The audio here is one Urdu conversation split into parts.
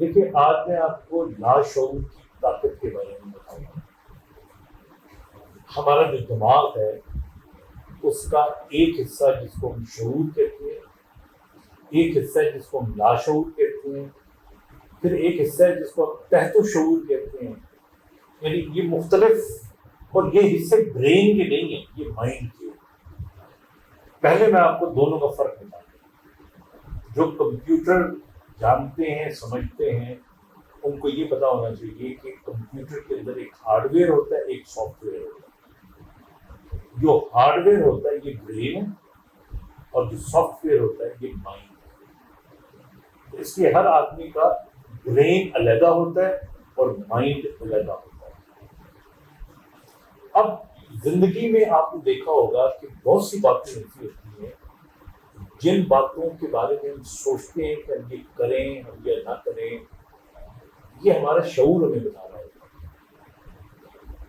دیکھیے آج میں آپ کو لاشعور کی طاقت کے بارے میں بتاؤں گا. ہمارا جو دماغ ہے اس کا ایک حصہ جس کو ہم شعور کہتے ہیں، ایک حصہ ہے جس کو ہم لاشعور کہتے ہیں، پھر ایک حصہ ہے جس کو ہم تحت شعور کہتے ہیں. یعنی یہ مختلف، اور یہ حصے برین کے نہیں ہیں، یہ مائنڈ کے. پہلے میں آپ کو دونوں کا فرق بتاؤں. جو کمپیوٹر جانتے ہیں سمجھتے ہیں ان کو یہ پتا ہونا چاہیے کہ کمپیوٹر کے اندر ایک ہارڈ ویئر ہوتا ہے، ایک سافٹ ویئر ہوتا ہے. جو ہارڈ ویئر ہوتا ہے یہ برین ہے، اور جو سافٹ ویئر ہوتا ہے یہ مائنڈ ہے. اس لیے ہر آدمی کا برین علیحدہ ہوتا ہے اور مائنڈ علیحدہ ہوتا ہے. اب زندگی میں آپ نے دیکھا ہوگا کہ بہت سی باتیں ایسی ہوتی ہیں جن باتوں کے بارے میں ہم سوچتے ہیں کہ ہم یہ کریں ہم یہ نہ کریں، یہ ہمارا شعور ہمیں بتا رہا ہے.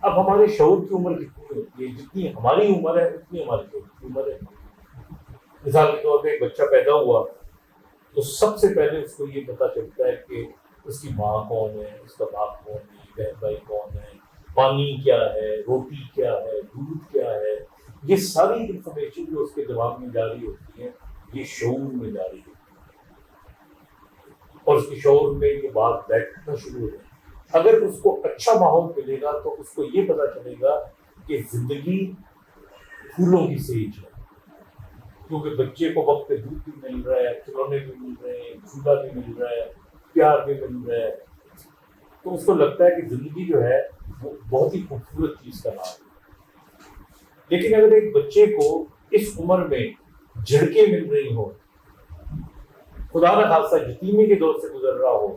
اب ہمارے شعور کی عمر کتنی ہوتی ہے؟ جتنی ہماری عمر ہے اتنی ہمارے شعور کی عمر ہے. مثال کے طور پہ ایک بچہ پیدا ہوا تو سب سے پہلے اس کو یہ پتا چلتا ہے کہ اس کی ماں کون ہے، اس کا باپ کون ہے، بہن بھائی کون ہے، پانی کیا ہے، روٹی کیا ہے، دودھ کیا ہے. یہ ساری انفارمیشن جو اس کے دماغ میں جاری ہوتی ہے یہ شعور میں جاری ہوتی ہے، اور اس کے شعور میں یہ بات بیٹھنا شروع ہو جائے. اگر اس کو اچھا ماحول ملے گا تو اس کو یہ پتا چلے گا کہ زندگی پھولوں کی سیج ہے، کیونکہ بچے کو وقت پہ دودھ بھی مل رہا ہے، کھلونے بھی مل رہے ہیں، جھولا بھی مل رہا ہے، پیار بھی مل رہا ہے. تو اس کو لگتا ہے کہ زندگی جو ہے وہ بہت ہی خوبصورت چیز کا نام ہے. لیکن اگر ایک بچے کو اس عمر میں جھڑکیں مل رہی ہوں، خدا نہ خاصہ یتیمی کے دور سے گزر رہا ہو،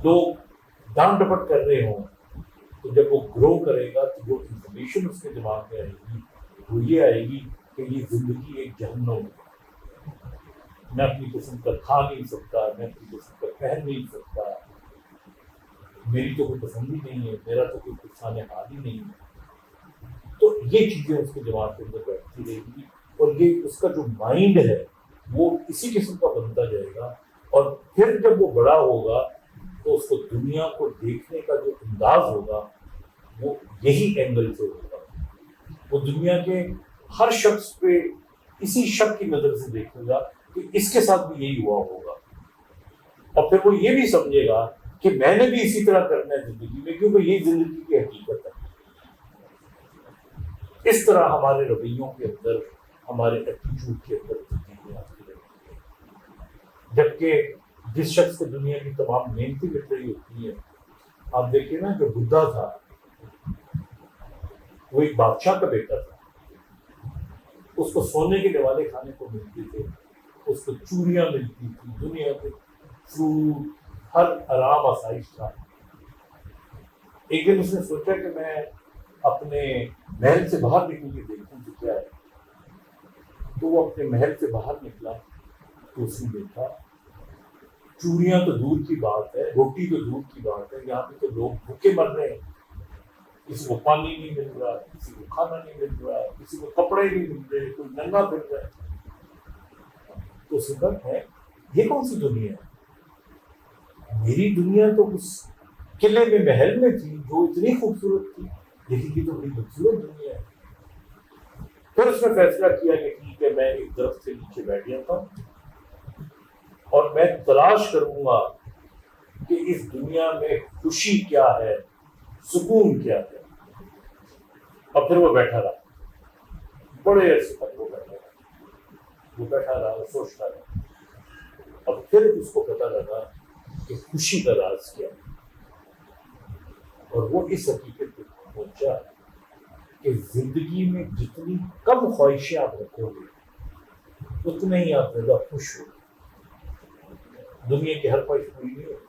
لوگ ڈانٹ ڈپٹ کر رہے ہوں، تو جب وہ گرو کرے گا تو جو انفارمیشن اس کے دماغ میں آئے گی وہ یہ آئے گی کہ یہ زندگی ایک جہنم ہے. میں اپنی قسم کا کھا نہیں سکتا، میں اپنی قسم کا پہن نہیں سکتا، میری تو کوئی پسند ہی نہیں ہے، میرا تو کوئی پسانے حال ہی نہیں ہے. تو یہ چیزیں اس کے دماغ کے اندر بیٹھتی رہے گی، اور یہ اس کا جو مائنڈ ہے وہ اسی قسم کا بنتا جائے گا. اور پھر جب وہ بڑا ہوگا تو اس کو دنیا کو دیکھنے کا جو انداز ہوگا وہ یہی اینگل سے ہوگا. وہ دنیا کے ہر شخص پہ اسی شک کی نظر سے دیکھے گا کہ اس کے ساتھ بھی یہی ہوا ہوگا. اور پھر وہ یہ بھی سمجھے گا کہ میں نے بھی اسی طرح کرنا ہے زندگی میں، کیونکہ یہی زندگی کی حقیقت ہے. اس طرح ہمارے رویوں کے اندر، ہمارے ایٹیٹیوڈ کے اندر تبدیلی آتی رہتی ہے. جبکہ جس شخص کو دنیا کی تمام نعمتیں مل رہی ہوتی ہیں، آپ دیکھیے نا، جو بدھا تھا وہ ایک بادشاہ کا بیٹا تھا، اس کو سونے کے نوالے کھانے کو ملتے تھے، اس کو چوڑیاں ملتی تھی، دنیا کے فروٹ، ہر آرام آسائش تھا. ایک دن اس نے سوچا کہ میں اپنے محل سے باہر نکل کے دیکھوں کہ کیا ہے. تو وہ اپنے محل سے باہر نکلا تو اس نے دیکھا چوڑیاں تو دور کی بات ہے، روٹی تو دور کی بات ہے، یہاں پہ تو لوگ بھوکے مر رہے ہیں. کسی کو پانی نہیں مل رہا، کسی کو کھانا نہیں مل رہا، کسی کو کپڑے نہیں مل رہے، کوئی ننگا پھر رہا ہے. تو سکت ہے یہ کون سی دنیا ہے؟ میری دنیا تو اس قلعے میں محل میں تھی جو اتنی خوبصورت تھی، لیکن یہ تو بڑی خوبصورت دنیا ہے. پھر اس نے فیصلہ کیا کہ ٹھیک ہے، میں ایک درخت کے نیچے بیٹھ جاتا ہوں اور میں تلاش کروں گا کہ اس دنیا میں خوشی کیا ہے، سکون کیا ہے. اور پھر وہ بیٹھا رہا، بڑے عرصے تک وہ بیٹھا رہا، وہ سوچتا رہا. اور پھر اس کو پتہ لگا کہ خوشی کا راز کیا ہے. اور وہ اس حقیقت پہ پہنچا کہ زندگی میں جتنی کم خواہشیں آپ رکھو گے اتنے ہی آپ زیادہ خوش ہو. دنیا کی ہر خواہش پوری نہیں ہوتی.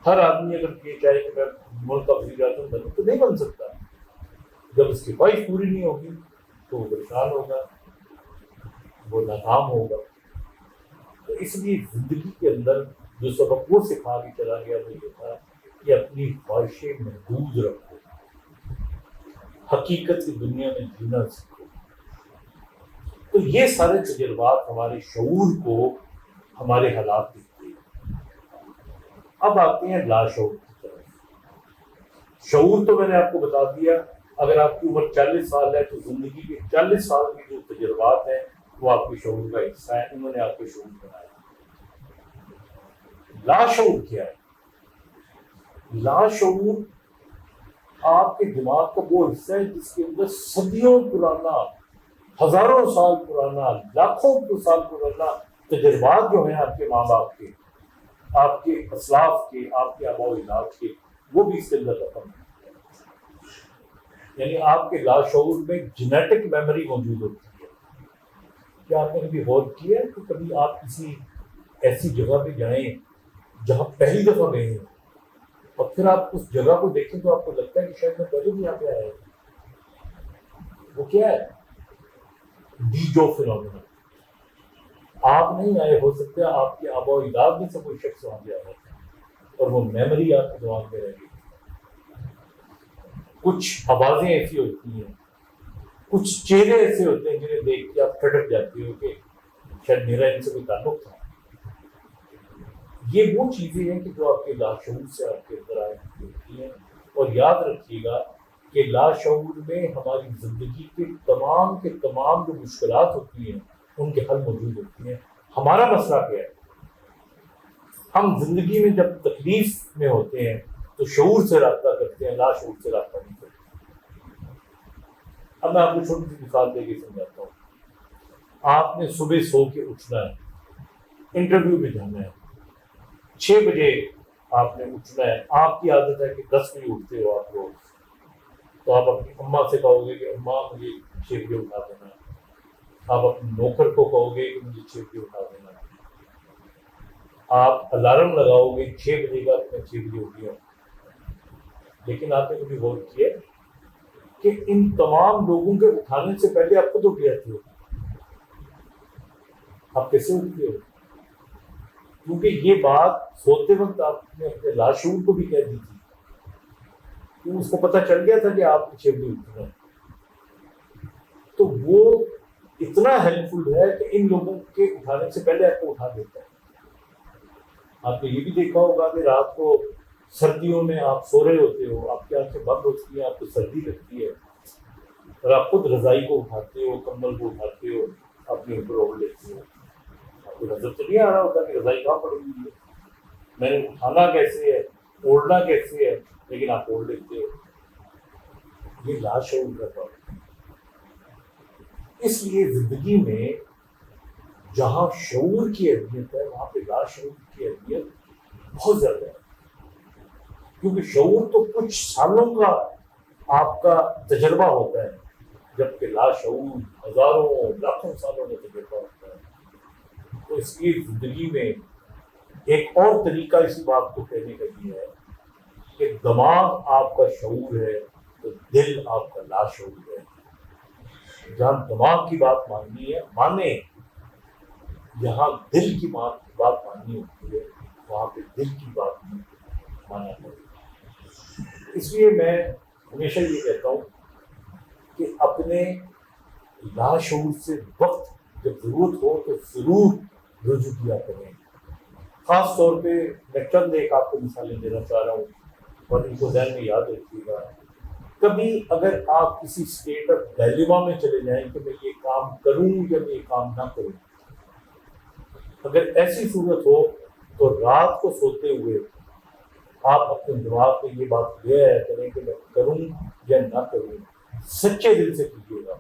ہر آدمی اگر یہ چاہے کہ میں ملک کا وزیر اعظم بنوں تو نہیں بن سکتا. جب اس کی خواہش پوری نہیں ہوگی تو وہ پریشان ہوگا، وہ ناکام ہوگا. تو اس لیے زندگی کے اندر جو سبق وہ سکھا کے چلا گیا وہ یہ تھا کہ اپنی خواہشیں محدود رکھو، حقیقت کی دنیا میں جینا سیکھو. تو یہ سارے تجربات ہمارے شعور کو ہمارے حالات دیتے ہیں. اب آتے ہیں لاشعور کی طرف. شعور تو میں نے آپ کو بتا دیا، اگر آپ کی عمر 40 سال ہے تو زندگی کے 40 سال کے جو تجربات ہیں وہ آپ کے شعور کا حصہ ہے، انہوں نے آپ کے شعور بنایا. لاشعور کیا ہے؟ لاشعور آپ کے دماغ کا وہ حصہ ہے جس کے اندر صدیوں پرانا، ہزاروں سال پرانا، لاکھوں سال پرانا تجربات جو ہیں آپ کے ماں باپ کے، آپ کے اسلاف کے، آپ کے آباء و اجداد کے، وہ بھی اس کے اندر رقم ہے. یعنی آپ کے لاشعور میں جینیٹک میموری موجود ہوتی ہے. کیا آپ نے کبھی غور کیا کہ کبھی آپ کسی ایسی جگہ پہ جائیں جہاں پہلی دفعہ گئے ہیں اور پھر آپ اس جگہ کو دیکھیں تو آپ کو لگتا ہے کہ شاید میں پہلے بھی یہاں پہ آیا ہوں؟ وہ کیا ہے؟ ڈی جو فینومینا. آپ نہیں آئے، ہو سکتا ہے آپ کے آباء و اجداد میں سے کوئی شخص وہاں پہ آیا ہے اور وہ میموری آپ کے دماغ میں رہ گئی. کچھ آوازیں ایسی ہوتی ہیں، کچھ چہرے ایسے ہوتے ہیں جنہیں دیکھ کے آپ کھٹک جاتے ہو کہ شاید میرا ان سے کوئی تعلق تھا. یہ وہ چیزیں ہیں کہ جو آپ کے لاشعور سے آپ کے اندر آئی ہوتی ہیں. اور یاد رکھیے گا کہ لاشعور میں ہماری زندگی کے تمام جو مشکلات ہوتی ہیں ان کے حل موجود ہوتی ہیں. ہمارا مسئلہ کیا ہے؟ ہم زندگی میں جب تکلیف میں ہوتے ہیں تو شعور سے رابطہ کرتے ہیں، لاشعور سے رابطہ نہیں کرتے. اب میں آپ کو چھوٹی سی مثال دے کے سمجھاتا ہوں. آپ نے صبح سو کے اٹھنا ہے، انٹرویو میں جانا ہے، 6 بجے آپ نے اٹھنا ہے. آپ کی عادت ہے کہ 10 بجے اٹھتے ہو آپ روز، تو آپ اپنی اماں سے کہو گے کہ اماں مجھے 6 بجے اٹھا دینا. آپ اپنے نوکر کو کہو گے کہ مجھے 6 بجے اٹھا دینا. آپ الارم لگاؤ گے 6 بجے کا، میں 6 بجے اٹھ گیا. لیکن آپ نے کبھی غور کیا کہ ان تمام لوگوں کے اٹھانے سے پہلے آپ خود اٹھ جاتے ہو؟ آپ کیسے اٹھتے ہو؟ کیونکہ یہ بات سوتے وقت آپ نے اپنے لاشعور کو بھی کہہ دی تھی، کیوں اس کو پتہ چل گیا تھا کہ آپ 6 بجے اٹھنا ہے. تو وہ اتنا ہیلپ فل ہے کہ ان لوگوں کے اٹھانے سے پہلے آپ کو اٹھا دیتا ہے. آپ نے یہ بھی دیکھا ہوگا کہ رات کو سردیوں میں آپ سو رہے ہوتے ہو، آپ کی آنکھیں بند ہوتی ہیں، آپ کو سردی لگتی ہے اور آپ خود رضائی کو اٹھاتے ہو، کمبل کو اٹھاتے ہو، اپنے اوپر اوڑھ لیتے ہو. آپ کو نظر تو نہیں آ رہا ہوتا کہ رضائی کہاں پڑی ہوئی ہے، میں نے اٹھانا کیسے ہے، اوڑھنا کیسے ہے، لیکن آپ اوڑھ لیتے ہو. یہ لاشعور کا کام ہے. اس لیے زندگی میں جہاں شعور کی اہمیت ہے وہاں پہ لاشعور کی اہمیت بہت زیادہ ہے. کیونکہ شعور تو کچھ سالوں کا آپ کا تجربہ ہوتا ہے، جبکہ لاشعور ہزاروں لاکھوں سالوں کا تجربہ ہوتا ہے. تو اس لیے زندگی میں ایک اور طریقہ اسی بات کو کہنے کا یہ ہے کہ دماغ آپ کا شعور ہے تو دل آپ کا لاشعور ہے. جہاں دماغ کی بات ماننی ہے مانے، جہاں دل کی بات ماننی ہوتی ہے وہاں پہ دل کی بات مانا پڑے. اس لیے میں ہمیشہ یہ کہتا ہوں کہ اپنے لاشعور سے وقت جب ضرورت ہو تو ضرور رجوع کیا کریں. خاص طور پہ میں چند ایک آپ کو مثالیں دینا چاہ رہا ہوں اور ان کو ذہن میں یاد رکھیے گا. کبھی اگر آپ کسی اسٹیٹ آف ڈائلیما میں چلے جائیں کہ میں یہ کام کروں یا میں یہ کام نہ کروں، اگر ایسی صورت ہو تو رات کو سوتے ہوئے آپ اپنے دماغ میں یہ بات لے آیا کریں کہ میں کروں یا نہ کروں. سچے دل سے کیجیے گا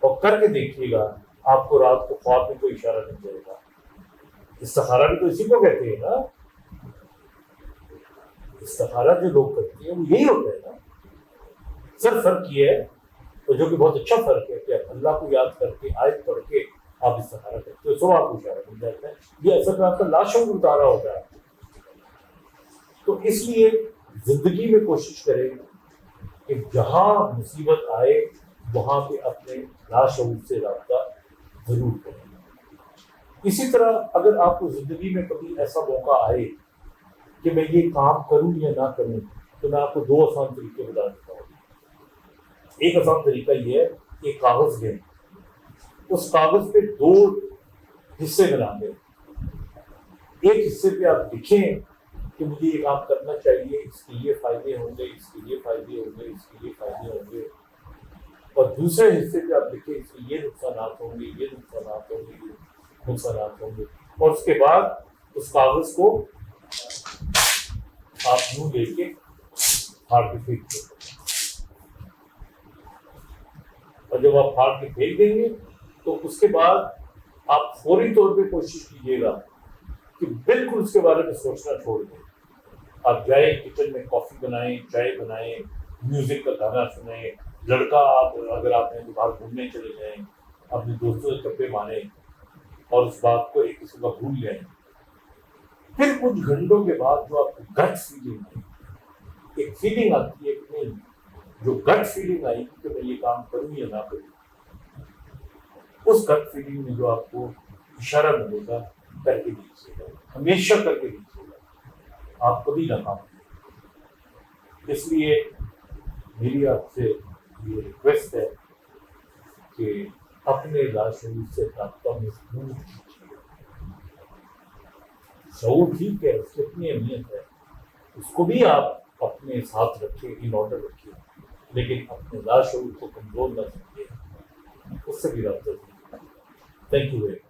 اور کر کے دیکھیے گا، آپ کو رات کو خواب میں کوئی اشارہ نہیں جائے گا. استخارہ بھی تو اسی کو کہتے ہیں نا. استخارہ جو لوگ کرتے ہیں وہ یہی ہوتا ہے نا. صرف فرق یہ ہے، اور جو کہ بہت اچھا فرق ہے، کہ اللہ کو یاد کر کے آیت پڑھ کے آپ استخارہ کرتے ہو، سب آپ کو اشارہ مل جاتا ہے. یہ اصل میں آپ کا لاشعور اتارا ہوتا ہے. تو اس لیے زندگی میں کوشش کریں کہ جہاں مصیبت آئے وہاں پہ اپنے لاشعور سے رابطہ ضرور کریں. اسی طرح اگر آپ کو زندگی میں کبھی ایسا موقع آئے کہ میں یہ کام کروں یا نہ کروں، تو میں آپ کو 2 آسان طریقے بتا دیتا ہوں. ایک آسان طریقہ یہ ہے کہ کاغذ لیں، اس کاغذ پہ 2 حصے بنا دیں. ایک حصے پہ آپ لکھیں کہ مجھے یہ کام کرنا چاہیے، اس کے یہ فائدے ہوں گے، اس کے یہ فائدے ہوں گے، اس کے یہ فائدے ہوں گے، اور دوسرے حصے پہ آپ لکھیں اس کے یہ نقصانات ہوں گے، یہ نقصانات ہوں گے، یہ نقصانات ہوں گے، اور اس کے بعد اس کاغذ کو آپ یوں لے کے پھاڑ کے پھینک دیں، اور جب آپ پھاڑ کے پھینک دیں گے تو اس کے بعد آپ فوری طور پہ کوشش کیجیے گا کہ بالکل اس کے بارے میں سوچنا چھوڑ دیں. آپ جائیں کچن میں کافی بنائیں، چائے بنائیں، میوزک کا گانا سنیں، لڑکا آپ اگر آپ نے باہر گھومنے چلے جائیں، اپنے دوستوں سے گپے ماریں اور اس بات کو ایک قسم کا بھول جائیں. پھر کچھ گھنٹوں کے بعد جو آپ کو گٹ فیلنگ ہے، ایک فیلنگ آتی ہے کہ نہیں، جو گٹ فیلنگ آئی کہ میں یہ کام کروں یا نہ کروں، اس گٹ فیلنگ میں جو آپ کو اشارہ ملے گا کر کے دیجیے گا، ہمیشہ کر کے دیجیے گا، آپ کبھی نہ کام کریں. اس لیے میری آپ سے یہ ریکویسٹ ہے کہ اپنے لاشعور سے رابطہ مضبوط کیجیے. شعور ٹھیک ہے، اس کی اپنی اہمیت ہے، اس کو بھی آپ اپنے ساتھ رکھیں، ان آرڈر رکھیں، لیکن اپنے لاشعور کو کمزور نہ سمجھیں، اس سے بھی رابطہ کیجیے. Thank you very much.